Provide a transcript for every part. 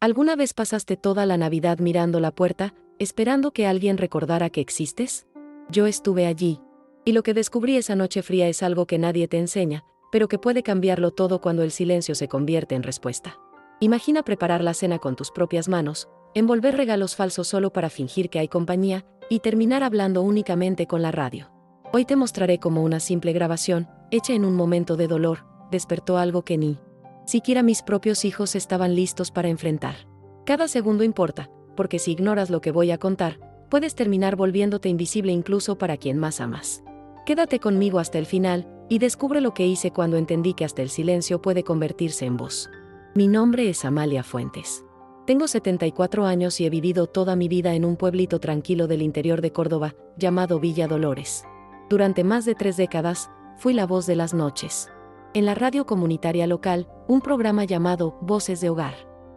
¿Alguna vez pasaste toda la Navidad mirando la puerta, esperando que alguien recordara que existes? Yo estuve allí. Y lo que descubrí esa noche fría es algo que nadie te enseña, pero que puede cambiarlo todo cuando el silencio se convierte en respuesta. Imagina preparar la cena con tus propias manos, envolver regalos falsos solo para fingir que hay compañía, y terminar hablando únicamente con la radio. Hoy te mostraré cómo una simple grabación, hecha en un momento de dolor, despertó algo que ni siquiera mis propios hijos estaban listos para enfrentar. Cada segundo importa, porque si ignoras lo que voy a contar, puedes terminar volviéndote invisible incluso para quien más amas. Quédate conmigo hasta el final, y descubre lo que hice cuando entendí que hasta el silencio puede convertirse en voz. Mi nombre es Amalia Fuentes. Tengo 74 años y he vivido toda mi vida en un pueblito tranquilo del interior de Córdoba, llamado Villa Dolores. Durante más de 3 décadas, fui la voz de las noches. En la radio comunitaria local, un programa llamado Voces de Hogar.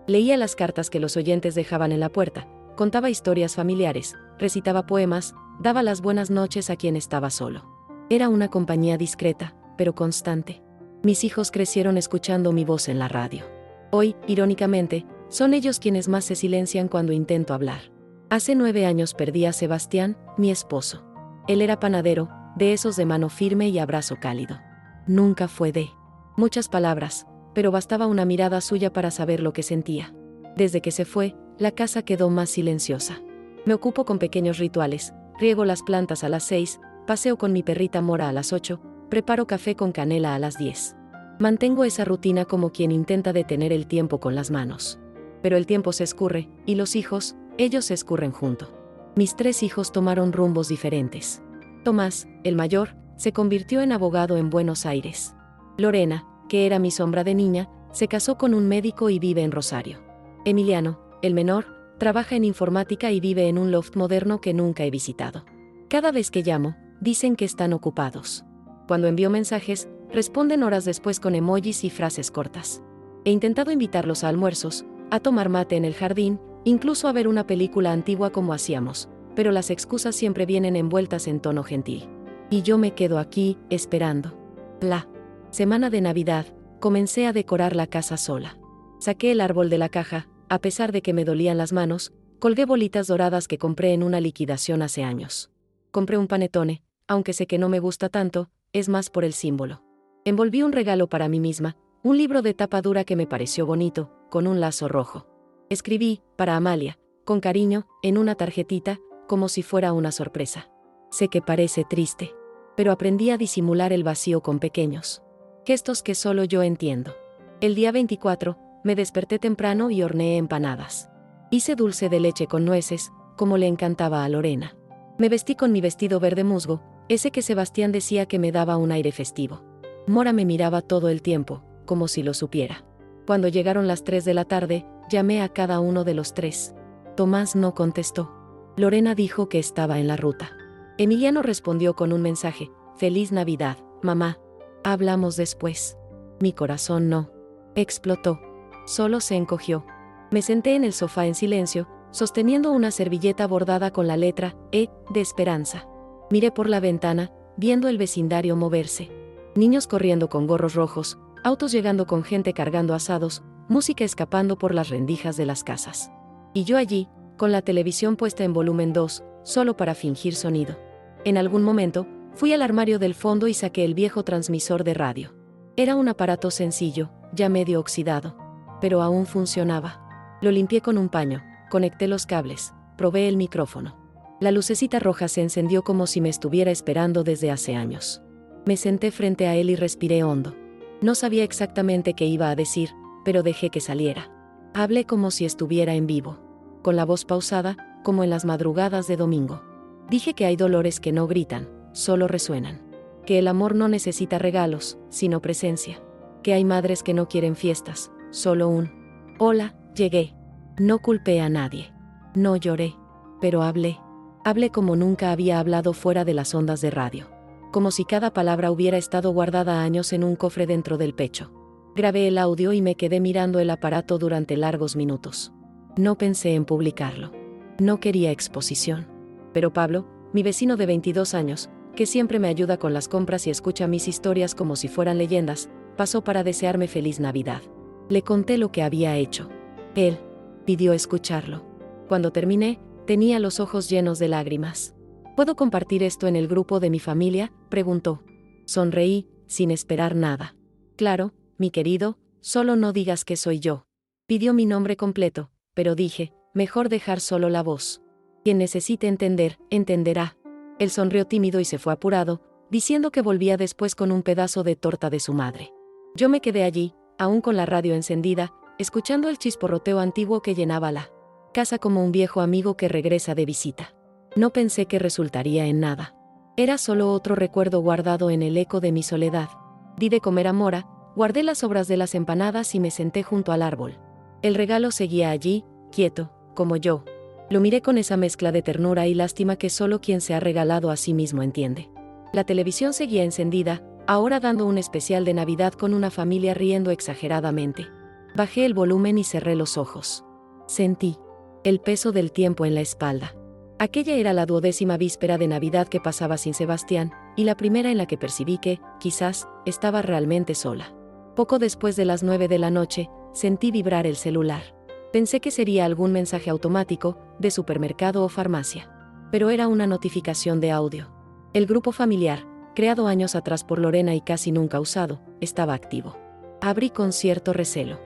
Leía las cartas que los oyentes dejaban en la puerta, contaba historias familiares, recitaba poemas, daba las buenas noches a quien estaba solo. Era una compañía discreta, pero constante. Mis hijos crecieron escuchando mi voz en la radio. Hoy, irónicamente, son ellos quienes más se silencian cuando intento hablar. Hace 9 años perdí a Sebastián, mi esposo. Él era panadero, de esos de mano firme y abrazo cálido. Nunca fue de muchas palabras, pero bastaba una mirada suya para saber lo que sentía. Desde que se fue, la casa quedó más silenciosa. Me ocupo con pequeños rituales, riego las plantas a las 6, paseo con mi perrita Mora a las 8, preparo café con canela a las 10. Mantengo esa rutina como quien intenta detener el tiempo con las manos. Pero el tiempo se escurre, y los hijos, ellos se escurren junto. Mis 3 hijos tomaron rumbos diferentes. Tomás, el mayor, se convirtió en abogado en Buenos Aires. Lorena, que era mi sombra de niña, se casó con un médico y vive en Rosario. Emiliano, el menor, trabaja en informática y vive en un loft moderno que nunca he visitado. Cada vez que llamo, dicen que están ocupados. Cuando envío mensajes, responden horas después con emojis y frases cortas. He intentado invitarlos a almuerzos, a tomar mate en el jardín, incluso a ver una película antigua como hacíamos, pero las excusas siempre vienen envueltas en tono gentil. Y yo me quedo aquí, esperando. La semana de Navidad, comencé a decorar la casa sola. Saqué el árbol de la caja, a pesar de que me dolían las manos, colgué bolitas doradas que compré en una liquidación hace años. Compré un panetone, aunque sé que no me gusta tanto, es más por el símbolo. Envolví un regalo para mí misma, un libro de tapa dura que me pareció bonito, con un lazo rojo. Escribí, para Amalia, con cariño, en una tarjetita, como si fuera una sorpresa. Sé que parece triste, pero aprendí a disimular el vacío con pequeños gestos que solo yo entiendo. El día 24, me desperté temprano y horneé empanadas. Hice dulce de leche con nueces, como le encantaba a Lorena. Me vestí con mi vestido verde musgo, ese que Sebastián decía que me daba un aire festivo. Mora me miraba todo el tiempo, como si lo supiera. Cuando llegaron las 3 de la tarde, llamé a cada uno de los 3. Tomás no contestó. Lorena dijo que estaba en la ruta. Emiliano respondió con un mensaje: «Feliz Navidad, mamá. Hablamos después». Mi corazón no explotó, solo se encogió. Me senté en el sofá en silencio, sosteniendo una servilleta bordada con la letra E de esperanza. Miré por la ventana, viendo el vecindario moverse. Niños corriendo con gorros rojos, autos llegando con gente cargando asados, música escapando por las rendijas de las casas. Y yo allí, con la televisión puesta en volumen 2, solo para fingir sonido. En algún momento, fui al armario del fondo y saqué el viejo transmisor de radio. Era un aparato sencillo, ya medio oxidado, pero aún funcionaba. Lo limpié con un paño, conecté los cables, probé el micrófono. La lucecita roja se encendió como si me estuviera esperando desde hace años. Me senté frente a él y respiré hondo. No sabía exactamente qué iba a decir, pero dejé que saliera. Hablé como si estuviera en vivo, con la voz pausada, como en las madrugadas de domingo. Dije que hay dolores que no gritan, solo resuenan. Que el amor no necesita regalos, sino presencia. Que hay madres que no quieren fiestas, solo un hola. Llegué. No culpé a nadie. No lloré. Pero hablé. Hablé como nunca había hablado fuera de las ondas de radio. Como si cada palabra hubiera estado guardada años en un cofre dentro del pecho. Grabé el audio y me quedé mirando el aparato durante largos minutos. No pensé en publicarlo. No quería exposición. Pero Pablo, mi vecino de 22 años, que siempre me ayuda con las compras y escucha mis historias como si fueran leyendas, pasó para desearme feliz Navidad. Le conté lo que había hecho. Él Pidió escucharlo. Cuando terminé, tenía los ojos llenos de lágrimas. ¿Puedo compartir esto en el grupo de mi familia?, preguntó. Sonreí, sin esperar nada. Claro, mi querido, solo no digas que soy yo. Pidió mi nombre completo, pero dije, mejor dejar solo la voz. Quien necesite entender, entenderá. Él sonrió tímido y se fue apurado, diciendo que volvía después con un pedazo de torta de su madre. Yo me quedé allí, aún con la radio encendida, escuchando el chisporroteo antiguo que llenaba la casa como un viejo amigo que regresa de visita. No pensé que resultaría en nada. Era solo otro recuerdo guardado en el eco de mi soledad. Di de comer a Mora, guardé las sobras de las empanadas y me senté junto al árbol. El regalo seguía allí, quieto, como yo. Lo miré con esa mezcla de ternura y lástima que solo quien se ha regalado a sí mismo entiende. La televisión seguía encendida, ahora dando un especial de Navidad con una familia riendo exageradamente. Bajé el volumen y cerré los ojos. Sentí el peso del tiempo en la espalda. Aquella era la 12ª víspera de Navidad que pasaba sin Sebastián, y la primera en la que percibí que, quizás, estaba realmente sola. Poco después de las 9 de la noche, sentí vibrar el celular. Pensé que sería algún mensaje automático, de supermercado o farmacia. Pero era una notificación de audio. El grupo familiar, creado años atrás por Lorena y casi nunca usado, estaba activo. Abrí con cierto recelo.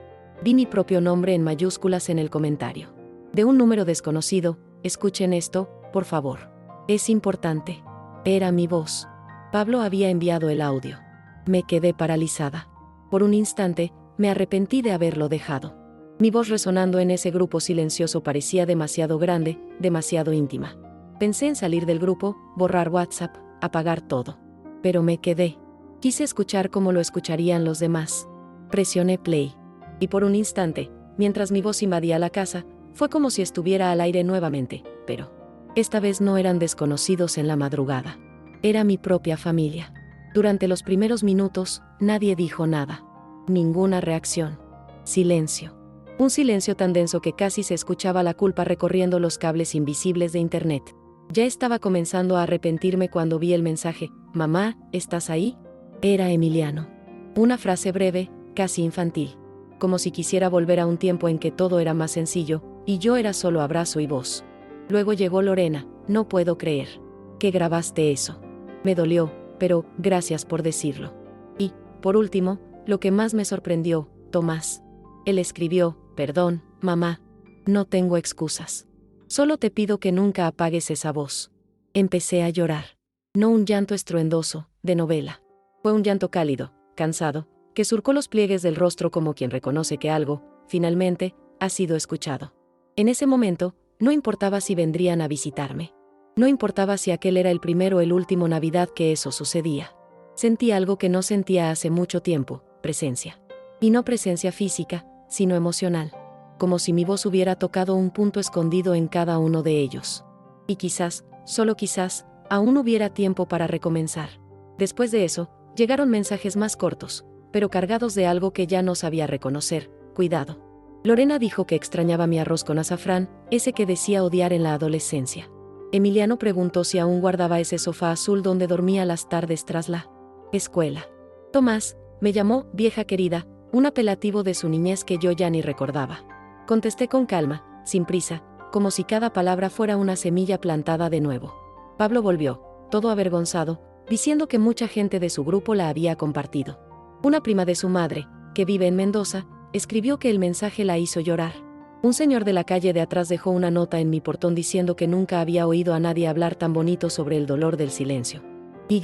Vi mi propio nombre en mayúsculas en el comentario. De un número desconocido, escuchen esto, por favor. Es importante. Era mi voz. Pablo había enviado el audio. Me quedé paralizada. Por un instante, me arrepentí de haberlo dejado. Mi voz resonando en ese grupo silencioso parecía demasiado grande, demasiado íntima. Pensé en salir del grupo, borrar WhatsApp, apagar todo. Pero me quedé. Quise escuchar cómo lo escucharían los demás. Presioné play. Y por un instante, mientras mi voz invadía la casa, fue como si estuviera al aire nuevamente, pero esta vez no eran desconocidos en la madrugada. Era mi propia familia. Durante los primeros minutos, nadie dijo nada. Ninguna reacción. Silencio. Un silencio tan denso que casi se escuchaba la culpa recorriendo los cables invisibles de internet. Ya estaba comenzando a arrepentirme cuando vi el mensaje, «Mamá, ¿estás ahí?». Era Emiliano. Una frase breve, casi infantil. Como si quisiera volver a un tiempo en que todo era más sencillo, y yo era solo abrazo y voz. Luego llegó Lorena, «No puedo creer que grabaste eso. Me dolió, pero gracias por decirlo». Y, por último, lo que más me sorprendió, Tomás. Él escribió, «Perdón, mamá. No tengo excusas. Solo te pido que nunca apagues esa voz». Empecé a llorar. No un llanto estruendoso, de novela. Fue un llanto cálido, cansado, que surcó los pliegues del rostro como quien reconoce que algo, finalmente, ha sido escuchado. En ese momento, no importaba si vendrían a visitarme. No importaba si aquel era el primero o el último Navidad que eso sucedía. Sentí algo que no sentía hace mucho tiempo, presencia. Y no presencia física, sino emocional. Como si mi voz hubiera tocado un punto escondido en cada uno de ellos. Y quizás, solo quizás, aún hubiera tiempo para recomenzar. Después de eso, llegaron mensajes más cortos, pero cargados de algo que ya no sabía reconocer, cuidado. Lorena dijo que extrañaba mi arroz con azafrán, ese que decía odiar en la adolescencia. Emiliano preguntó si aún guardaba ese sofá azul donde dormía las tardes tras la escuela. Tomás me llamó vieja querida, un apelativo de su niñez que yo ya ni recordaba. Contesté con calma, sin prisa, como si cada palabra fuera una semilla plantada de nuevo. Pablo volvió, todo avergonzado, diciendo que mucha gente de su grupo la había compartido. Una prima de su madre, que vive en Mendoza, escribió que el mensaje la hizo llorar. Un señor de la calle de atrás dejó una nota en mi portón diciendo que nunca había oído a nadie hablar tan bonito sobre el dolor del silencio. Y.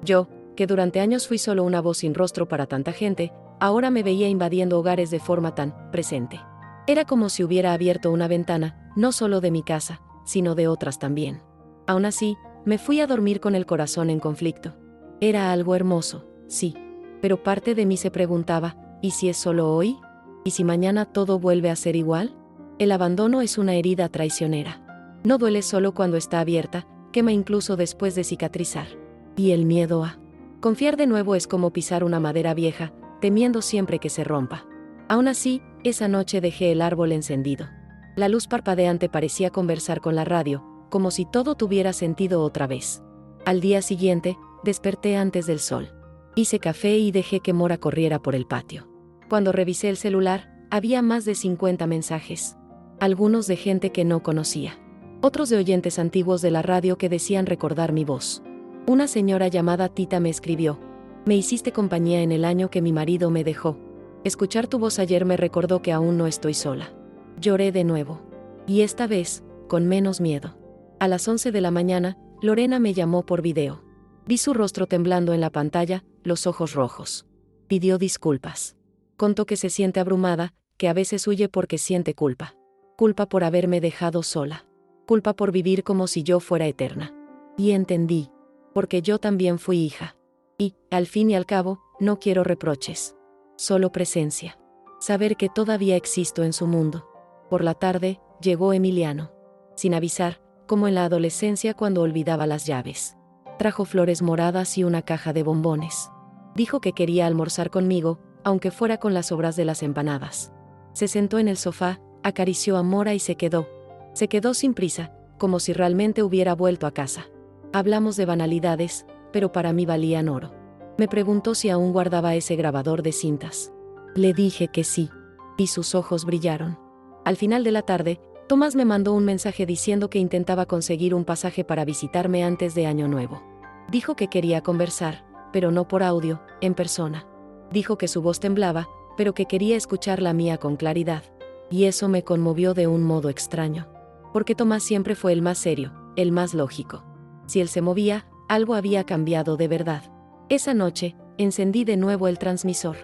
Yo, que durante años fui solo una voz sin rostro para tanta gente, ahora me veía invadiendo hogares de forma tan presente. Era como si hubiera abierto una ventana, no solo de mi casa, sino de otras también. Aún así, me fui a dormir con el corazón en conflicto. Era algo hermoso, sí. Pero parte de mí se preguntaba, ¿y si es solo hoy? ¿Y si mañana todo vuelve a ser igual? El abandono es una herida traicionera. No duele solo cuando está abierta, quema incluso después de cicatrizar. Y el miedo a confiar de nuevo es como pisar una madera vieja, temiendo siempre que se rompa. Aún así, esa noche dejé el árbol encendido. La luz parpadeante parecía conversar con la radio, como si todo tuviera sentido otra vez. Al día siguiente, desperté antes del sol. Hice café y dejé que Mora corriera por el patio. Cuando revisé el celular, había más de 50 mensajes. Algunos de gente que no conocía. Otros de oyentes antiguos de la radio que decían recordar mi voz. Una señora llamada Tita me escribió: me hiciste compañía en el año que mi marido me dejó. Escuchar tu voz ayer me recordó que aún no estoy sola. Lloré de nuevo. Y esta vez, con menos miedo. A las 11 de la mañana, Lorena me llamó por video. Vi su rostro temblando en la pantalla, los ojos rojos. Pidió disculpas. Contó que se siente abrumada, que a veces huye porque siente culpa. Culpa por haberme dejado sola. Culpa por vivir como si yo fuera eterna. Y entendí. Porque yo también fui hija. Y, al fin y al cabo, no quiero reproches. Solo presencia. Saber que todavía existo en su mundo. Por la tarde, llegó Emiliano. Sin avisar, como en la adolescencia cuando olvidaba las llaves. Trajo flores moradas y una caja de bombones. Dijo que quería almorzar conmigo, aunque fuera con las sobras de las empanadas. Se sentó en el sofá, acarició a Mora y se quedó. Se quedó sin prisa, como si realmente hubiera vuelto a casa. Hablamos de banalidades, pero para mí valían oro. Me preguntó si aún guardaba ese grabador de cintas. Le dije que sí. Y sus ojos brillaron. Al final de la tarde, Tomás me mandó un mensaje diciendo que intentaba conseguir un pasaje para visitarme antes de Año Nuevo. Dijo que quería conversar, pero no por audio, en persona. Dijo que su voz temblaba, pero que quería escuchar la mía con claridad. Y eso me conmovió de un modo extraño. Porque Tomás siempre fue el más serio, el más lógico. Si él se movía, algo había cambiado de verdad. Esa noche, encendí de nuevo el transmisor.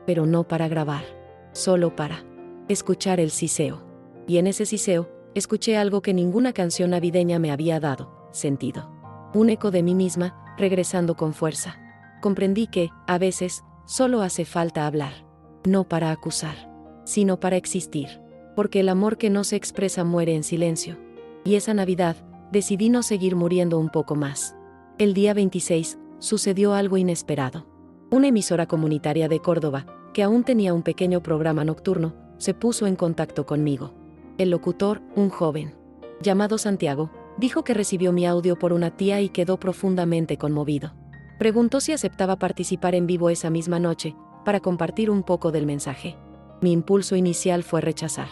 Pero no para grabar. Solo para escuchar el siseo. Y en ese siseo, escuché algo que ninguna canción navideña me había dado: sentido. Un eco de mí misma, regresando con fuerza. Comprendí que, a veces, solo hace falta hablar. No para acusar, sino para existir. Porque el amor que no se expresa muere en silencio. Y esa Navidad, decidí no seguir muriendo un poco más. El día 26, sucedió algo inesperado. Una emisora comunitaria de Córdoba, que aún tenía un pequeño programa nocturno, se puso en contacto conmigo. El locutor, un joven llamado Santiago, dijo que recibió mi audio por una tía y quedó profundamente conmovido. Preguntó si aceptaba participar en vivo esa misma noche, para compartir un poco del mensaje. Mi impulso inicial fue rechazar.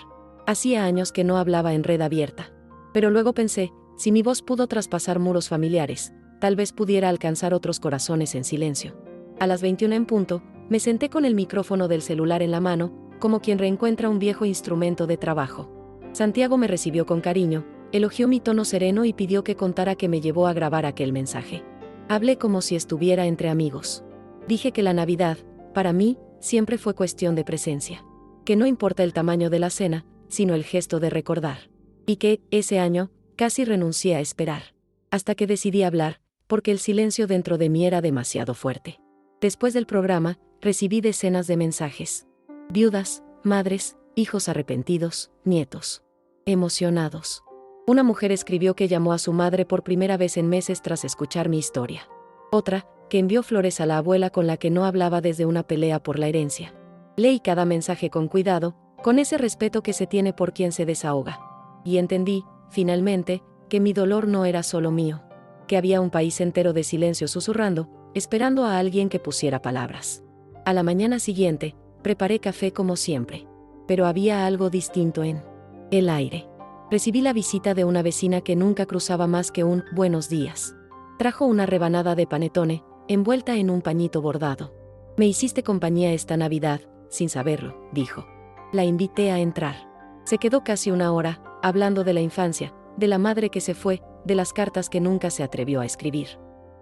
Hacía años que no hablaba en red abierta. Pero luego pensé, si mi voz pudo traspasar muros familiares, tal vez pudiera alcanzar otros corazones en silencio. A las 21 en punto, me senté con el micrófono del celular en la mano, como quien reencuentra un viejo instrumento de trabajo. Santiago me recibió con cariño, elogió mi tono sereno y pidió que contara qué me llevó a grabar aquel mensaje. Hablé como si estuviera entre amigos. Dije que la Navidad, para mí, siempre fue cuestión de presencia. Que no importa el tamaño de la cena, sino el gesto de recordar. Y que, ese año, casi renuncié a esperar. Hasta que decidí hablar, porque el silencio dentro de mí era demasiado fuerte. Después del programa, recibí decenas de mensajes. Viudas, madres, hijos arrepentidos, nietos. Emocionados. Una mujer escribió que llamó a su madre por primera vez en meses tras escuchar mi historia. Otra, que envió flores a la abuela con la que no hablaba desde una pelea por la herencia. Leí cada mensaje con cuidado, con ese respeto que se tiene por quien se desahoga. Y entendí, finalmente, que mi dolor no era solo mío. Que había un país entero de silencio susurrando, esperando a alguien que pusiera palabras. A la mañana siguiente, preparé café como siempre. Pero había algo distinto en el aire. Recibí la visita de una vecina que nunca cruzaba más que un «buenos días». Trajo una rebanada de panetone, envuelta en un pañito bordado. «Me hiciste compañía esta Navidad», sin saberlo, dijo. La invité a entrar. Se quedó casi una hora, hablando de la infancia, de la madre que se fue, de las cartas que nunca se atrevió a escribir.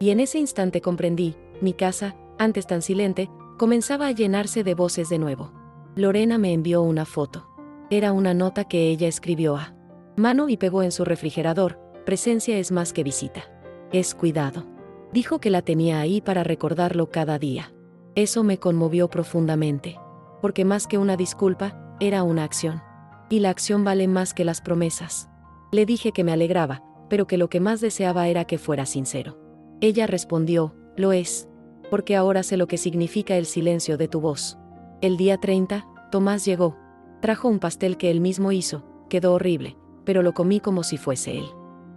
Y en ese instante comprendí, mi casa, antes tan silente, comenzaba a llenarse de voces de nuevo. Lorena me envió una foto. Era una nota que ella escribió a mano y pegó en su refrigerador: «Presencia es más que visita. Es cuidado». Dijo que la tenía ahí para recordarlo cada día. Eso me conmovió profundamente. Porque más que una disculpa, era una acción. Y la acción vale más que las promesas. Le dije que me alegraba, pero que lo que más deseaba era que fuera sincero. Ella respondió: «Lo es. Porque ahora sé lo que significa el silencio de tu voz». El día 30, Tomás llegó. Trajo un pastel que él mismo hizo, quedó horrible, pero lo comí como si fuese él.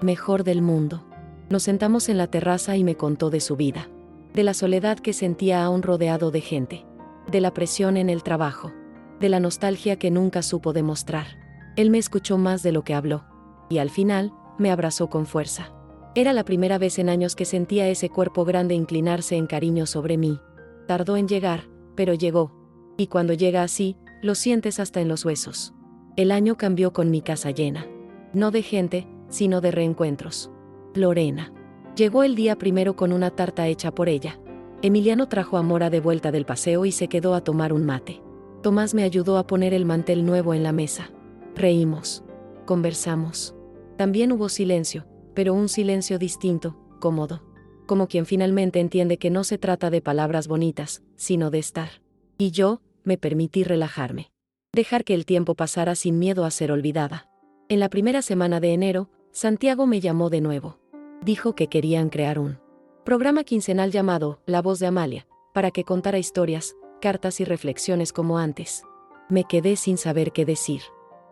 Mejor del mundo. Nos sentamos en la terraza y me contó de su vida. De la soledad que sentía aún rodeado de gente. De la presión en el trabajo. De la nostalgia que nunca supo demostrar. Él me escuchó más de lo que habló. Y al final, me abrazó con fuerza. Era la primera vez en años que sentía ese cuerpo grande inclinarse en cariño sobre mí. Tardó en llegar, pero llegó. Y cuando llega así, lo sientes hasta en los huesos. El año cambió con mi casa llena. No de gente, sino de reencuentros. Lorena. Llegó el día primero con una tarta hecha por ella. Emiliano trajo a Mora de vuelta del paseo y se quedó a tomar un mate. Tomás me ayudó a poner el mantel nuevo en la mesa. Reímos. Conversamos. También hubo silencio, pero un silencio distinto, cómodo. Como quien finalmente entiende que no se trata de palabras bonitas, sino de estar. Y yo, me permití relajarme. Dejar que el tiempo pasara sin miedo a ser olvidada. En la primera semana de enero, Santiago me llamó de nuevo. Dijo que querían crear un programa quincenal llamado La Voz de Amalia, para que contara historias, cartas y reflexiones como antes. Me quedé sin saber qué decir.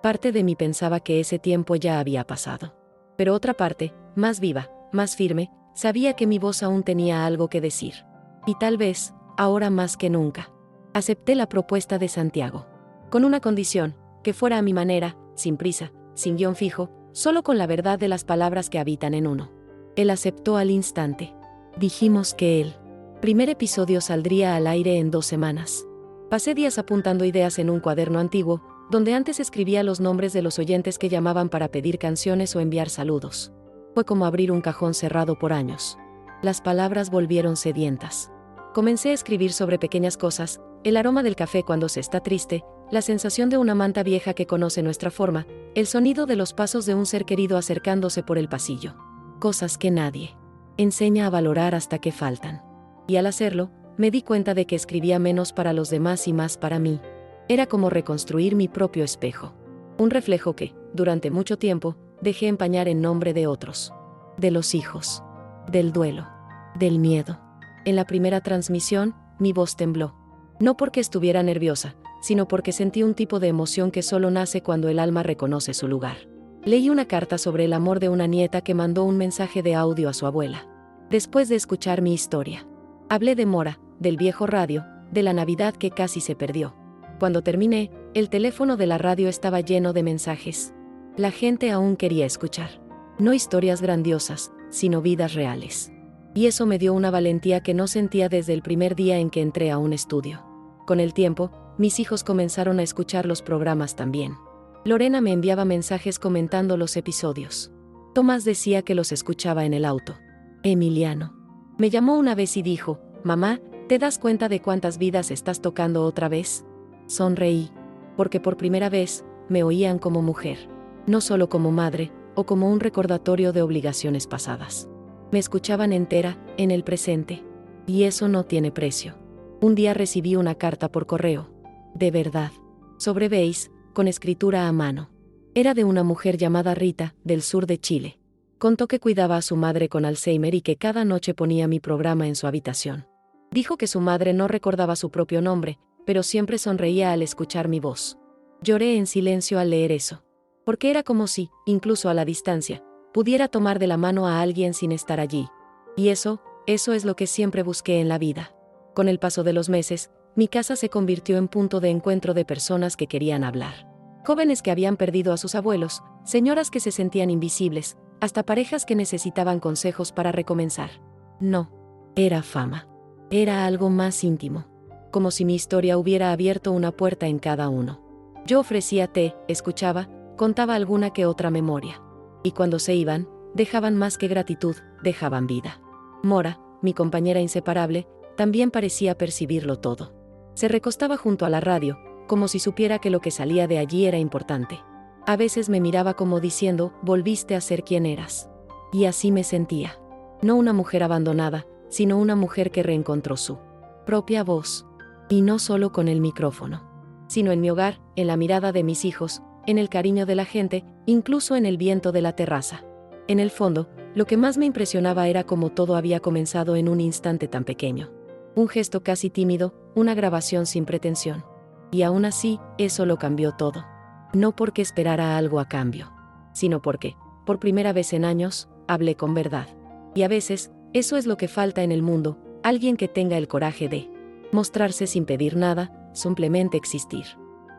Parte de mí pensaba que ese tiempo ya había pasado. Pero otra parte, más viva, más firme, sabía que mi voz aún tenía algo que decir. Y tal vez, ahora más que nunca. Acepté la propuesta de Santiago. Con una condición, que fuera a mi manera, sin prisa, sin guión fijo, solo con la verdad de las palabras que habitan en uno. Él aceptó al instante. Dijimos que el primer episodio saldría al aire en 2 semanas. Pasé días apuntando ideas en un cuaderno antiguo, donde antes escribía los nombres de los oyentes que llamaban para pedir canciones o enviar saludos. Fue como abrir un cajón cerrado por años. Las palabras volvieron sedientas. Comencé a escribir sobre pequeñas cosas, el aroma del café cuando se está triste, la sensación de una manta vieja que conoce nuestra forma, el sonido de los pasos de un ser querido acercándose por el pasillo. Cosas que nadie enseña a valorar hasta que faltan. Y al hacerlo, me di cuenta de que escribía menos para los demás y más para mí. Era como reconstruir mi propio espejo. Un reflejo que, durante mucho tiempo, dejé empañar en nombre de otros. De los hijos. Del duelo. Del miedo. En la primera transmisión, mi voz tembló. No porque estuviera nerviosa, sino porque sentí un tipo de emoción que solo nace cuando el alma reconoce su lugar. Leí una carta sobre el amor de una nieta que mandó un mensaje de audio a su abuela. Después de escuchar mi historia, hablé de Mora, del viejo radio, de la Navidad que casi se perdió. Cuando terminé, el teléfono de la radio estaba lleno de mensajes. La gente aún quería escuchar. No historias grandiosas, sino vidas reales. Y eso me dio una valentía que no sentía desde el primer día en que entré a un estudio. Con el tiempo, mis hijos comenzaron a escuchar los programas también. Lorena me enviaba mensajes comentando los episodios. Tomás decía que los escuchaba en el auto. Emiliano me llamó una vez y dijo: «Mamá, ¿te das cuenta de cuántas vidas estás tocando otra vez?». Sonreí, porque por primera vez, me oían como mujer. No solo como madre, o como un recordatorio de obligaciones pasadas. Me escuchaban entera, en el presente. Y eso no tiene precio. Un día recibí una carta por correo. De verdad. Sobre Beis, con escritura a mano. Era de una mujer llamada Rita, del sur de Chile. Contó que cuidaba a su madre con Alzheimer y que cada noche ponía mi programa en su habitación. Dijo que su madre no recordaba su propio nombre, pero siempre sonreía al escuchar mi voz. Lloré en silencio al leer eso. Porque era como si, incluso a la distancia, pudiera tomar de la mano a alguien sin estar allí. Y eso es lo que siempre busqué en la vida. Con el paso de los meses, mi casa se convirtió en punto de encuentro de personas que querían hablar. Jóvenes que habían perdido a sus abuelos, señoras que se sentían invisibles, hasta parejas que necesitaban consejos para recomenzar. No, era fama. Era algo más íntimo. Como si mi historia hubiera abierto una puerta en cada uno. Yo ofrecía té, escuchaba, contaba alguna que otra memoria. Y cuando se iban, dejaban más que gratitud, dejaban vida. Mora, mi compañera inseparable, también parecía percibirlo todo. Se recostaba junto a la radio, como si supiera que lo que salía de allí era importante. A veces me miraba como diciendo: «Volviste a ser quien eras». Y así me sentía. No una mujer abandonada, sino una mujer que reencontró su propia voz. Y no solo con el micrófono, sino en mi hogar, en la mirada de mis hijos, en el cariño de la gente, incluso en el viento de la terraza. En el fondo, lo que más me impresionaba era cómo todo había comenzado en un instante tan pequeño. Un gesto casi tímido, una grabación sin pretensión. Y aún así, eso lo cambió todo. No porque esperara algo a cambio, sino porque, por primera vez en años, hablé con verdad. Y a veces, eso es lo que falta en el mundo, alguien que tenga el coraje de mostrarse sin pedir nada, simplemente existir.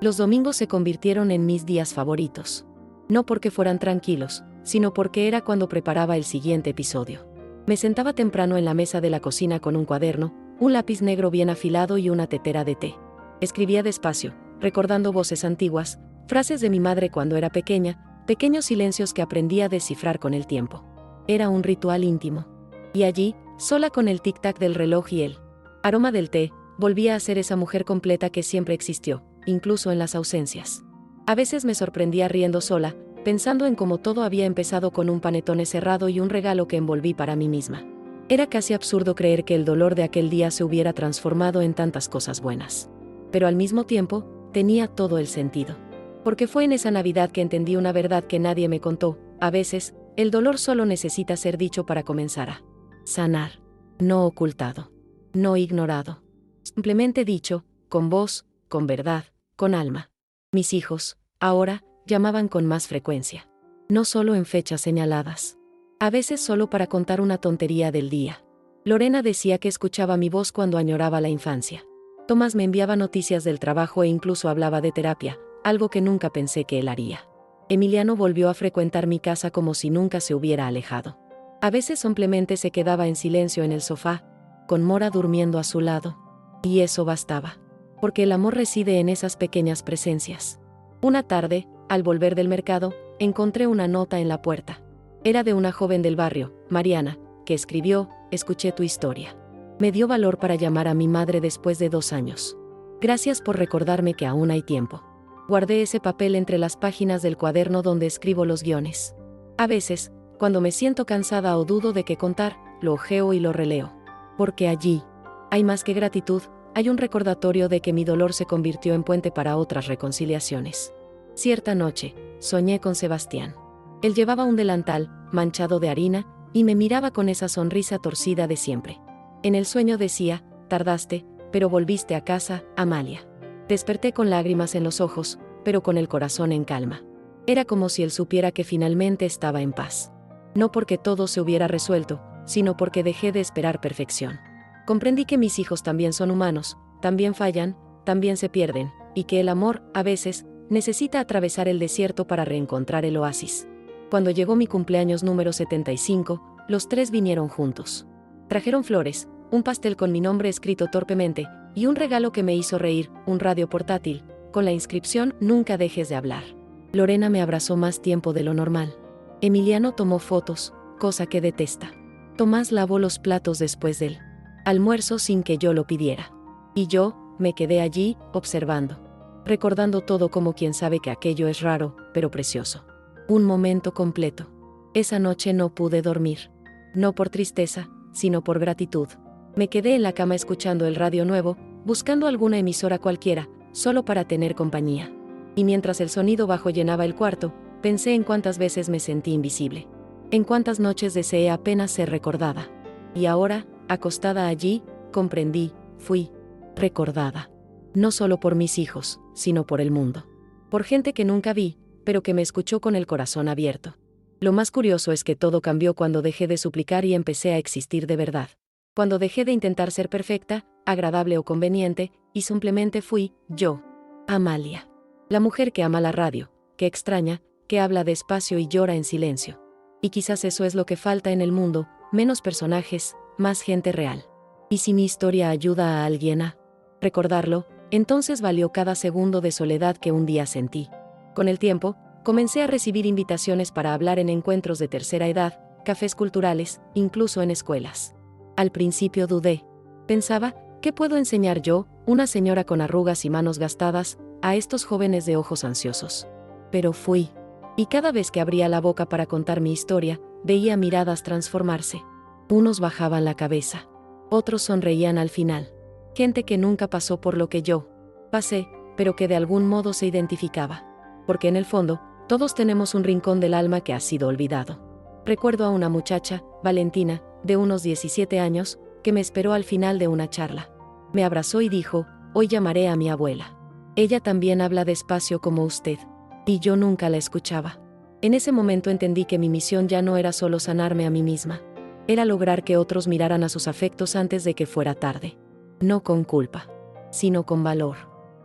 Los domingos se convirtieron en mis días favoritos. No porque fueran tranquilos, sino porque era cuando preparaba el siguiente episodio. Me sentaba temprano en la mesa de la cocina con un cuaderno, un lápiz negro bien afilado y una tetera de té. Escribía despacio, recordando voces antiguas, frases de mi madre cuando era pequeña, pequeños silencios que aprendí a descifrar con el tiempo. Era un ritual íntimo. Y allí, sola con el tic-tac del reloj y el aroma del té, volvía a ser esa mujer completa que siempre existió, incluso en las ausencias. A veces me sorprendía riendo sola, pensando en cómo todo había empezado con un panetone cerrado y un regalo que envolví para mí misma. Era casi absurdo creer que el dolor de aquel día se hubiera transformado en tantas cosas buenas. Pero al mismo tiempo, tenía todo el sentido. Porque fue en esa Navidad que entendí una verdad que nadie me contó: a veces, el dolor solo necesita ser dicho para comenzar a sanar. No ocultado. No ignorado. Simplemente dicho, con voz, con verdad, con alma. Mis hijos, ahora, llamaban con más frecuencia. No solo en fechas señaladas. A veces solo para contar una tontería del día. Lorena decía que escuchaba mi voz cuando añoraba la infancia. Tomás me enviaba noticias del trabajo e incluso hablaba de terapia, algo que nunca pensé que él haría. Emiliano volvió a frecuentar mi casa como si nunca se hubiera alejado. A veces simplemente se quedaba en silencio en el sofá, con Mora durmiendo a su lado. Y eso bastaba. Porque el amor reside en esas pequeñas presencias. Una tarde, al volver del mercado, encontré una nota en la puerta. Era de una joven del barrio, Mariana, que escribió: escuché tu historia. Me dio valor para llamar a mi madre después de 2 años. Gracias por recordarme que aún hay tiempo. Guardé ese papel entre las páginas del cuaderno donde escribo los guiones. A veces, cuando me siento cansada o dudo de qué contar, lo hojeo y lo releo. Porque allí hay más que gratitud, hay un recordatorio de que mi dolor se convirtió en puente para otras reconciliaciones. Cierta noche, soñé con Sebastián. Él llevaba un delantal, manchado de harina, y me miraba con esa sonrisa torcida de siempre. En el sueño decía: tardaste, pero volviste a casa, Amalia. Desperté con lágrimas en los ojos, pero con el corazón en calma. Era como si él supiera que finalmente estaba en paz. No porque todo se hubiera resuelto, sino porque dejé de esperar perfección. Comprendí que mis hijos también son humanos, también fallan, también se pierden, y que el amor, a veces, necesita atravesar el desierto para reencontrar el oasis. Cuando llegó mi cumpleaños número 75, los 3 vinieron juntos. Trajeron flores, un pastel con mi nombre escrito torpemente, y un regalo que me hizo reír, un radio portátil, con la inscripción: nunca dejes de hablar. Lorena me abrazó más tiempo de lo normal. Emiliano tomó fotos, cosa que detesta. Tomás lavó los platos después del almuerzo sin que yo lo pidiera. Y yo, me quedé allí, observando. Recordando todo como quien sabe que aquello es raro, pero precioso. Un momento completo. Esa noche no pude dormir. No por tristeza, sino por gratitud. Me quedé en la cama escuchando el radio nuevo, buscando alguna emisora cualquiera, solo para tener compañía. Y mientras el sonido bajo llenaba el cuarto, pensé en cuántas veces me sentí invisible. En cuántas noches deseé apenas ser recordada. Y ahora, acostada allí, comprendí, fui recordada. No solo por mis hijos, sino por el mundo. Por gente que nunca vi, pero que me escuchó con el corazón abierto. Lo más curioso es que todo cambió cuando dejé de suplicar y empecé a existir de verdad. Cuando dejé de intentar ser perfecta, agradable o conveniente, y simplemente fui, yo, Amalia. La mujer que ama la radio, que extraña, que habla despacio y llora en silencio. Y quizás eso es lo que falta en el mundo: menos personajes, más gente real. Y si mi historia ayuda a alguien a recordarlo, entonces valió cada segundo de soledad que un día sentí. Con el tiempo, comencé a recibir invitaciones para hablar en encuentros de tercera edad, cafés culturales, incluso en escuelas. Al principio dudé. Pensaba: ¿qué puedo enseñar yo, una señora con arrugas y manos gastadas, a estos jóvenes de ojos ansiosos? Pero fui. Y cada vez que abría la boca para contar mi historia, veía miradas transformarse. Unos bajaban la cabeza. Otros sonreían al final. Gente que nunca pasó por lo que yo pasé, pero que de algún modo se identificaba. Porque en el fondo, todos tenemos un rincón del alma que ha sido olvidado. Recuerdo a una muchacha, Valentina, de unos 17 años, que me esperó al final de una charla. Me abrazó y dijo: hoy llamaré a mi abuela. Ella también habla despacio como usted. Y yo nunca la escuchaba. En ese momento entendí que mi misión ya no era solo sanarme a mí misma. Era lograr que otros miraran a sus afectos antes de que fuera tarde. No con culpa, sino con valor.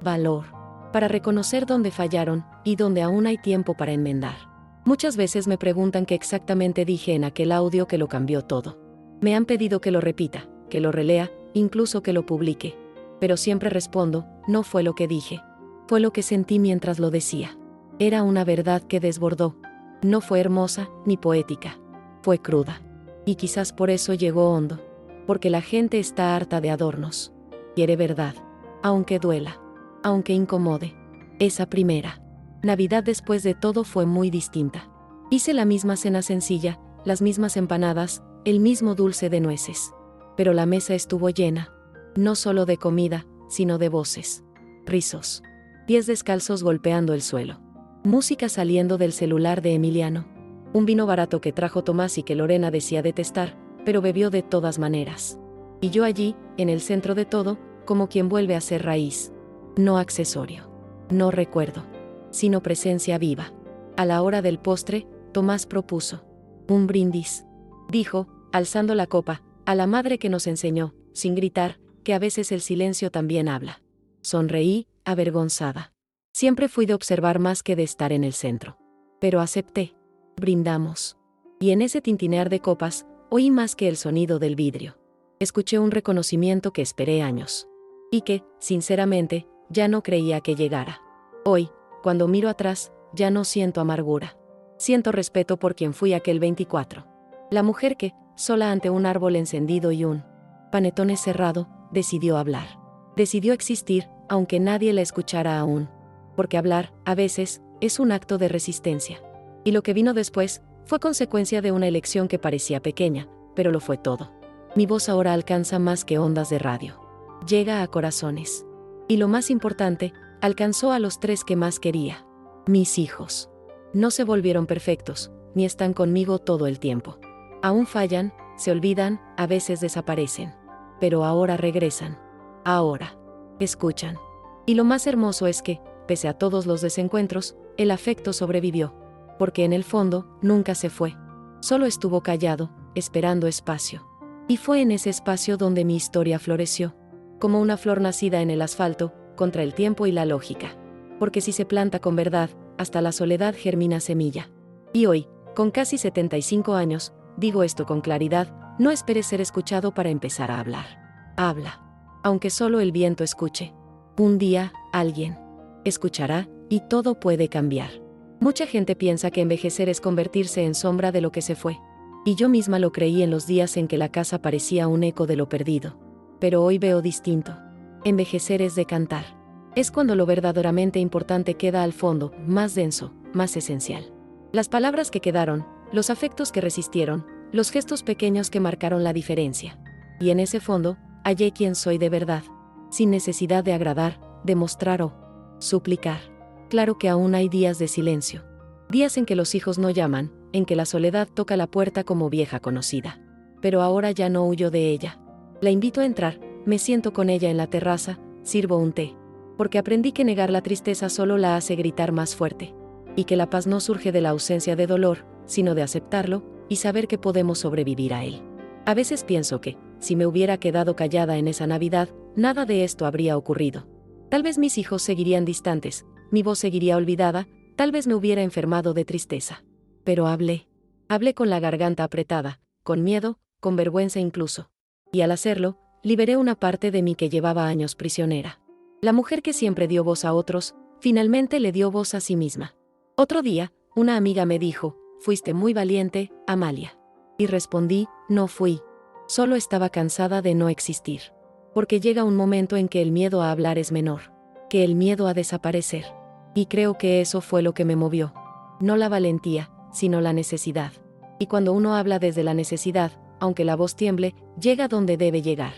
Valor. para reconocer dónde fallaron y dónde aún hay tiempo para enmendar. Muchas veces me preguntan qué exactamente dije en aquel audio que lo cambió todo. Me han pedido que lo repita, que lo relea, incluso que lo publique. Pero siempre respondo, no fue lo que dije. Fue lo que sentí mientras lo decía. Era una verdad que desbordó. No fue hermosa ni poética. Fue cruda. Y quizás por eso llegó hondo. Porque la gente está harta de adornos. Quiere verdad. Aunque duela. Aunque incomode. Esa primera Navidad después de todo fue muy distinta. Hice la misma cena sencilla, las mismas empanadas, el mismo dulce de nueces. Pero la mesa estuvo llena. No solo de comida, sino de voces. Rizos. Pies descalzos golpeando el suelo. Música saliendo del celular de Emiliano. Un vino barato que trajo Tomás y que Lorena decía detestar, pero bebió de todas maneras. Y yo allí, en el centro de todo, como quien vuelve a ser raíz. No accesorio. No recuerdo. Sino presencia viva. A la hora del postre, Tomás propuso. Un brindis. Dijo, alzando la copa, a la madre que nos enseñó, sin gritar, que a veces el silencio también habla. Sonreí, avergonzada. Siempre fui de observar más que de estar en el centro. Pero acepté. Brindamos. Y en ese tintinear de copas, oí más que el sonido del vidrio. Escuché un reconocimiento que esperé años. Y que, sinceramente, ya no creía que llegara. Hoy, cuando miro atrás, ya no siento amargura. Siento respeto por quien fui aquel 24. La mujer que, sola ante un árbol encendido y un panetone cerrado, decidió hablar. Decidió existir, aunque nadie la escuchara aún. Porque hablar, a veces, es un acto de resistencia. Y lo que vino después, fue consecuencia de una elección que parecía pequeña, pero lo fue todo. Mi voz ahora alcanza más que ondas de radio. Llega a corazones. Y lo más importante, alcanzó a los 3 que más quería. Mis hijos. No se volvieron perfectos, ni están conmigo todo el tiempo. Aún fallan, se olvidan, a veces desaparecen. Pero ahora regresan. Ahora. Escuchan. Y lo más hermoso es que, pese a todos los desencuentros, el afecto sobrevivió. Porque en el fondo, nunca se fue. Solo estuvo callado, esperando espacio. Y fue en ese espacio donde mi historia floreció. Como una flor nacida en el asfalto, contra el tiempo y la lógica. Porque si se planta con verdad, hasta la soledad germina semilla. Y hoy, con casi 75 años, digo esto con claridad, no esperes ser escuchado para empezar a hablar. Habla. Aunque solo el viento escuche. Un día, alguien escuchará, y todo puede cambiar. Mucha gente piensa que envejecer es convertirse en sombra de lo que se fue. Y yo misma lo creí en los días en que la casa parecía un eco de lo perdido. Pero hoy veo distinto. Envejecer es decantar. Es cuando lo verdaderamente importante queda al fondo, más denso, más esencial. Las palabras que quedaron, los afectos que resistieron, los gestos pequeños que marcaron la diferencia. Y en ese fondo, hallé quién soy de verdad. Sin necesidad de agradar, demostrar o suplicar. Claro que aún hay días de silencio. Días en que los hijos no llaman, en que la soledad toca la puerta como vieja conocida. Pero ahora ya no huyo de ella. La invito a entrar, me siento con ella en la terraza, sirvo un té. Porque aprendí que negar la tristeza solo la hace gritar más fuerte. Y que la paz no surge de la ausencia de dolor, sino de aceptarlo, y saber que podemos sobrevivir a él. A veces pienso que, si me hubiera quedado callada en esa Navidad, nada de esto habría ocurrido. Tal vez mis hijos seguirían distantes, mi voz seguiría olvidada, tal vez me hubiera enfermado de tristeza. Pero hablé. Hablé con la garganta apretada, con miedo, con vergüenza incluso. Y al hacerlo, liberé una parte de mí que llevaba años prisionera. La mujer que siempre dio voz a otros, finalmente le dio voz a sí misma. Otro día, una amiga me dijo, fuiste muy valiente, Amalia. Y respondí, no fui. Solo estaba cansada de no existir. Porque llega un momento en que el miedo a hablar es menor que el miedo a desaparecer. Y creo que eso fue lo que me movió. No la valentía, sino la necesidad. Y cuando uno habla desde la necesidad, aunque la voz tiemble, llega donde debe llegar.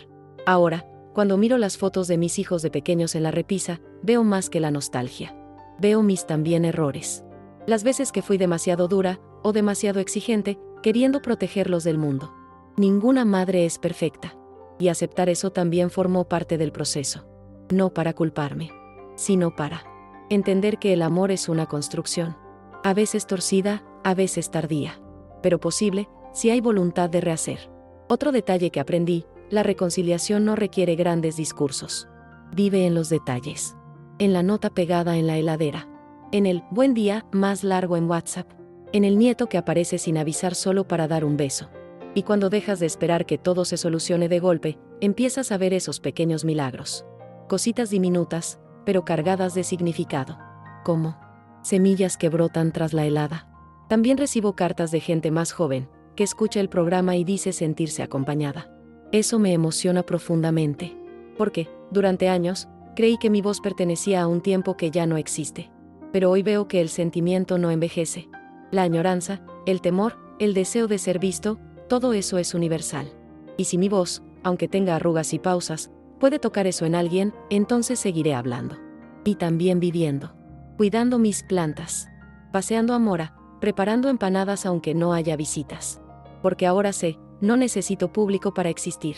Ahora, cuando miro las fotos de mis hijos de pequeños en la repisa, veo más que la nostalgia. Veo mis también errores. Las veces que fui demasiado dura, o demasiado exigente, queriendo protegerlos del mundo. Ninguna madre es perfecta. Y aceptar eso también formó parte del proceso. No para culparme, sino para entender que el amor es una construcción. A veces torcida, a veces tardía. Pero posible, si hay voluntad de rehacer. Otro detalle que aprendí, la reconciliación no requiere grandes discursos. Vive en los detalles. En la nota pegada en la heladera. En el buen día más largo en WhatsApp. En el nieto que aparece sin avisar solo para dar un beso. Y cuando dejas de esperar que todo se solucione de golpe, empiezas a ver esos pequeños milagros. Cositas diminutas, pero cargadas de significado. Como semillas que brotan tras la helada. También recibo cartas de gente más joven, que escucha el programa y dice sentirse acompañada. Eso me emociona profundamente. Porque, durante años, creí que mi voz pertenecía a un tiempo que ya no existe. Pero hoy veo que el sentimiento no envejece. La añoranza, el temor, el deseo de ser visto, todo eso es universal. Y si mi voz, aunque tenga arrugas y pausas, puede tocar eso en alguien, entonces seguiré hablando. Y también viviendo. Cuidando mis plantas. Paseando a Mora, preparando empanadas aunque no haya visitas. Porque ahora sé, no necesito público para existir.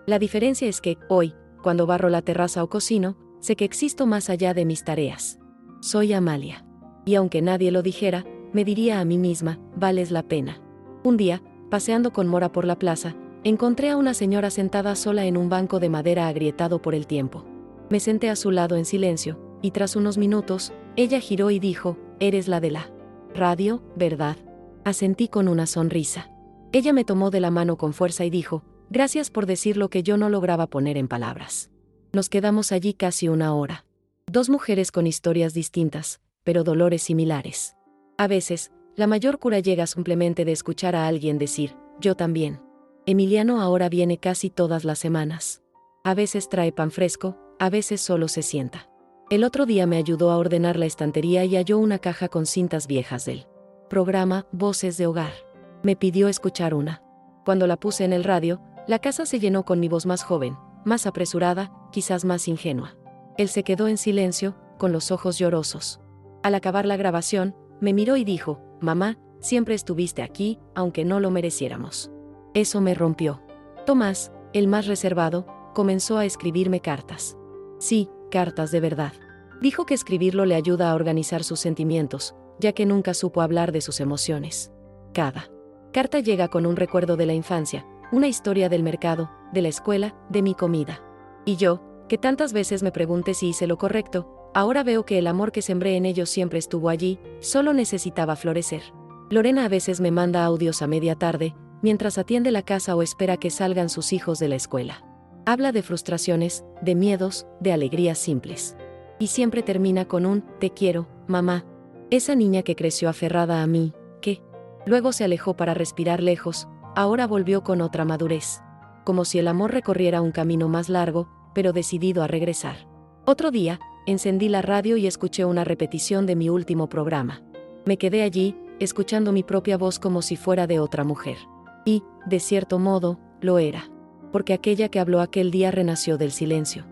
La diferencia es que, hoy, cuando barro la terraza o cocino, sé que existo más allá de mis tareas. Soy Amalia. Y aunque nadie lo dijera, me diría a mí misma, vales la pena. Un día, paseando con Mora por la plaza, encontré a una señora sentada sola en un banco de madera agrietado por el tiempo. Me senté a su lado en silencio, y tras unos minutos, ella giró y dijo, eres la de la radio, ¿verdad? Asentí con una sonrisa. Ella me tomó de la mano con fuerza y dijo, gracias por decir lo que yo no lograba poner en palabras. Nos quedamos allí casi una hora. Dos mujeres con historias distintas, pero dolores similares. A veces, la mayor cura llega simplemente de escuchar a alguien decir, yo también. Emiliano ahora viene casi todas las semanas. A veces trae pan fresco, a veces solo se sienta. El otro día me ayudó a ordenar la estantería y halló una caja con cintas viejas del programa Voces de Hogar. Me pidió escuchar una. Cuando la puse en el radio, la casa se llenó con mi voz más joven, más apresurada, quizás más ingenua. Él se quedó en silencio, con los ojos llorosos. Al acabar la grabación, me miró y dijo, mamá, siempre estuviste aquí, aunque no lo mereciéramos. Eso me rompió. Tomás, el más reservado, comenzó a escribirme cartas. Sí, cartas de verdad. Dijo que escribirlo le ayuda a organizar sus sentimientos, ya que nunca supo hablar de sus emociones. Cada carta llega con un recuerdo de la infancia, una historia del mercado, de la escuela, de mi comida. Y yo, que tantas veces me pregunté si hice lo correcto, ahora veo que el amor que sembré en ellos siempre estuvo allí, solo necesitaba florecer. Lorena a veces me manda audios a media tarde, mientras atiende la casa o espera que salgan sus hijos de la escuela. Habla de frustraciones, de miedos, de alegrías simples. Y siempre termina con un, te quiero, mamá. Esa niña que creció aferrada a mí, que luego se alejó para respirar lejos, ahora volvió con otra madurez. Como si el amor recorriera un camino más largo, pero decidido a regresar. Otro día, encendí la radio y escuché una repetición de mi último programa. Me quedé allí, escuchando mi propia voz como si fuera de otra mujer. Y, de cierto modo, lo era. Porque aquella que habló aquel día renació del silencio.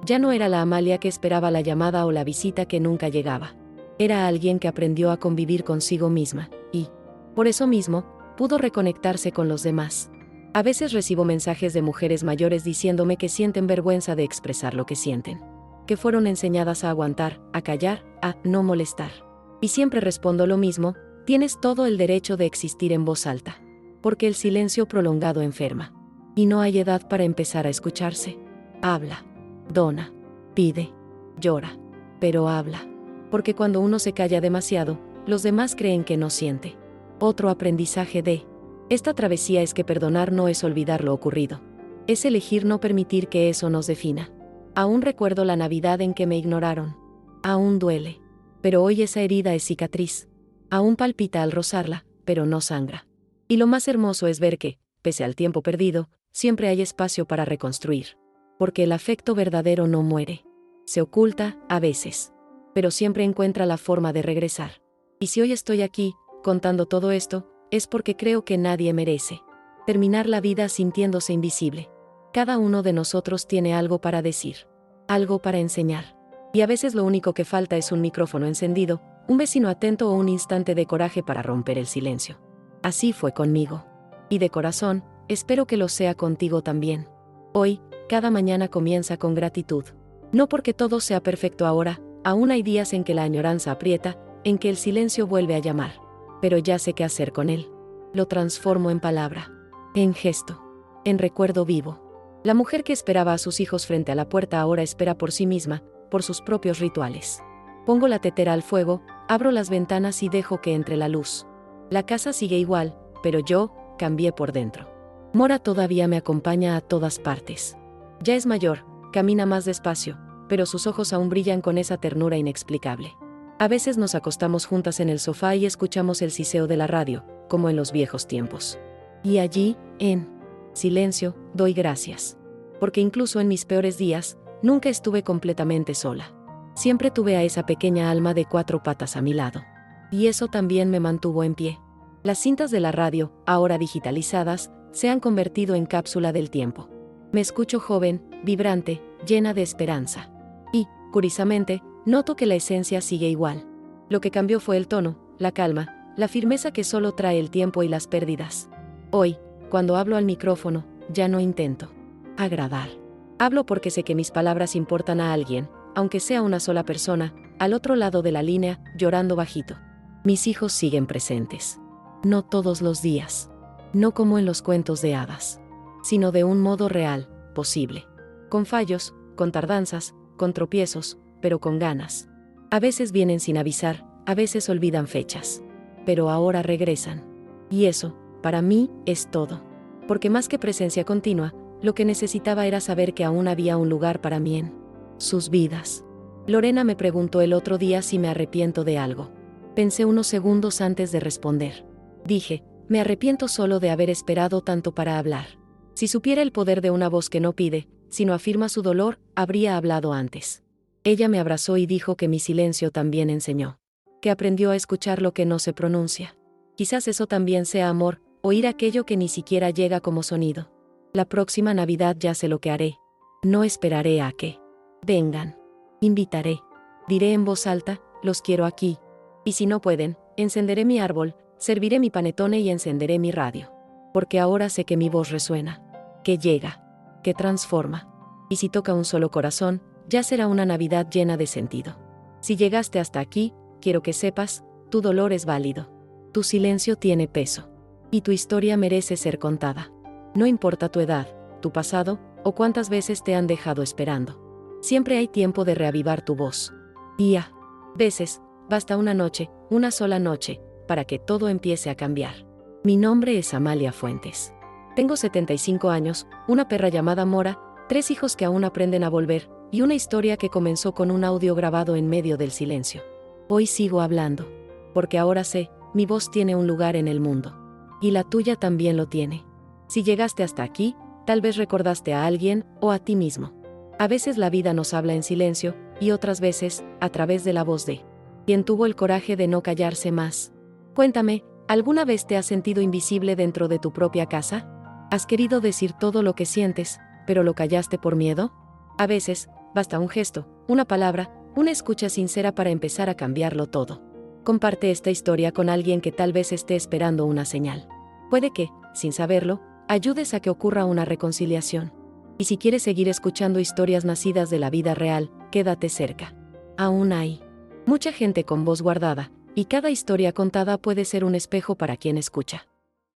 Ya no era la Amalia que esperaba la llamada o la visita que nunca llegaba. Era alguien que aprendió a convivir consigo misma, y, por eso mismo, pudo reconectarse con los demás. A veces recibo mensajes de mujeres mayores diciéndome que sienten vergüenza de expresar lo que sienten. Que fueron enseñadas a aguantar, a callar, a no molestar. Y siempre respondo lo mismo, tienes todo el derecho de existir en voz alta. Porque el silencio prolongado enferma. Y no hay edad para empezar a escucharse. Habla, dona, pide, llora, pero habla. Porque cuando uno se calla demasiado, los demás creen que no siente. Otro aprendizaje de esta travesía es que perdonar no es olvidar lo ocurrido. Es elegir no permitir que eso nos defina. Aún recuerdo la Navidad en que me ignoraron. Aún duele. Pero hoy esa herida es cicatriz. Aún palpita al rozarla, pero no sangra. Y lo más hermoso es ver que, pese al tiempo perdido, siempre hay espacio para reconstruir. Porque el afecto verdadero no muere. Se oculta, a veces. Pero siempre encuentra la forma de regresar. Y si hoy estoy aquí, contando todo esto, es porque creo que nadie merece terminar la vida sintiéndose invisible. Cada uno de nosotros tiene algo para decir, algo para enseñar. Y a veces lo único que falta es un micrófono encendido, un vecino atento o un instante de coraje para romper el silencio. Así fue conmigo. Y de corazón, espero que lo sea contigo también. Hoy, cada mañana comienza con gratitud. No porque todo sea perfecto ahora, aún hay días en que la añoranza aprieta, en que el silencio vuelve a llamar. Pero ya sé qué hacer con él. Lo transformo en palabra, en gesto, en recuerdo vivo. La mujer que esperaba a sus hijos frente a la puerta ahora espera por sí misma, por sus propios rituales. Pongo la tetera al fuego, abro las ventanas y dejo que entre la luz. La casa sigue igual, pero yo cambié por dentro. Mora todavía me acompaña a todas partes. Ya es mayor, camina más despacio, pero sus ojos aún brillan con esa ternura inexplicable. A veces nos acostamos juntas en el sofá y escuchamos el siseo de la radio, como en los viejos tiempos. Y allí, en silencio, doy gracias. Porque incluso en mis peores días, nunca estuve completamente sola. Siempre tuve a esa pequeña alma de 4 patas a mi lado. Y eso también me mantuvo en pie. Las cintas de la radio, ahora digitalizadas, se han convertido en cápsula del tiempo. Me escucho joven, vibrante, llena de esperanza. Y, curiosamente, noto que la esencia sigue igual. Lo que cambió fue el tono, la calma, la firmeza que solo trae el tiempo y las pérdidas. Hoy, cuando hablo al micrófono, ya no intento agradar. Hablo porque sé que mis palabras importan a alguien, aunque sea una sola persona, al otro lado de la línea, llorando bajito. Mis hijos siguen presentes. No todos los días. No como en los cuentos de hadas. Sino de un modo real, posible. Con fallos, con tardanzas, con tropiezos, pero con ganas. A veces vienen sin avisar, a veces olvidan fechas. Pero ahora regresan. Y eso, para mí, es todo. Porque más que presencia continua, lo que necesitaba era saber que aún había un lugar para mí en sus vidas. Lorena me preguntó el otro día si me arrepiento de algo. Pensé unos segundos antes de responder. Dije, me arrepiento solo de haber esperado tanto para hablar. Si supiera el poder de una voz que no pide, sino afirma su dolor, habría hablado antes. Ella me abrazó y dijo que mi silencio también enseñó. Que aprendió a escuchar lo que no se pronuncia. Quizás eso también sea amor, oír aquello que ni siquiera llega como sonido. La próxima Navidad ya sé lo que haré. No esperaré a que vengan. Invitaré. Diré en voz alta, los quiero aquí. Y si no pueden, encenderé mi árbol, serviré mi panetone y encenderé mi radio. Porque ahora sé que mi voz resuena. Que llega. Que transforma. Y si toca un solo corazón, ya será una Navidad llena de sentido. Si llegaste hasta aquí, quiero que sepas, tu dolor es válido. Tu silencio tiene peso. Y tu historia merece ser contada. No importa tu edad, tu pasado, o cuántas veces te han dejado esperando. Siempre hay tiempo de reavivar tu voz. Y a veces, basta una noche, una sola noche, para que todo empiece a cambiar. Mi nombre es Amalia Fuentes. Tengo 75 años, una perra llamada Mora, 3 hijos que aún aprenden a volver, y una historia que comenzó con un audio grabado en medio del silencio. Hoy sigo hablando. Porque ahora sé, mi voz tiene un lugar en el mundo. Y la tuya también lo tiene. Si llegaste hasta aquí, tal vez recordaste a alguien o a ti mismo. A veces la vida nos habla en silencio, y otras veces, a través de la voz de quien tuvo el coraje de no callarse más. Cuéntame, ¿alguna vez te has sentido invisible dentro de tu propia casa? ¿Has querido decir todo lo que sientes, pero lo callaste por miedo? A veces, basta un gesto, una palabra, una escucha sincera para empezar a cambiarlo todo. Comparte esta historia con alguien que tal vez esté esperando una señal. Puede que, sin saberlo, ayudes a que ocurra una reconciliación. Y si quieres seguir escuchando historias nacidas de la vida real, quédate cerca. Aún hay mucha gente con voz guardada, y cada historia contada puede ser un espejo para quien escucha.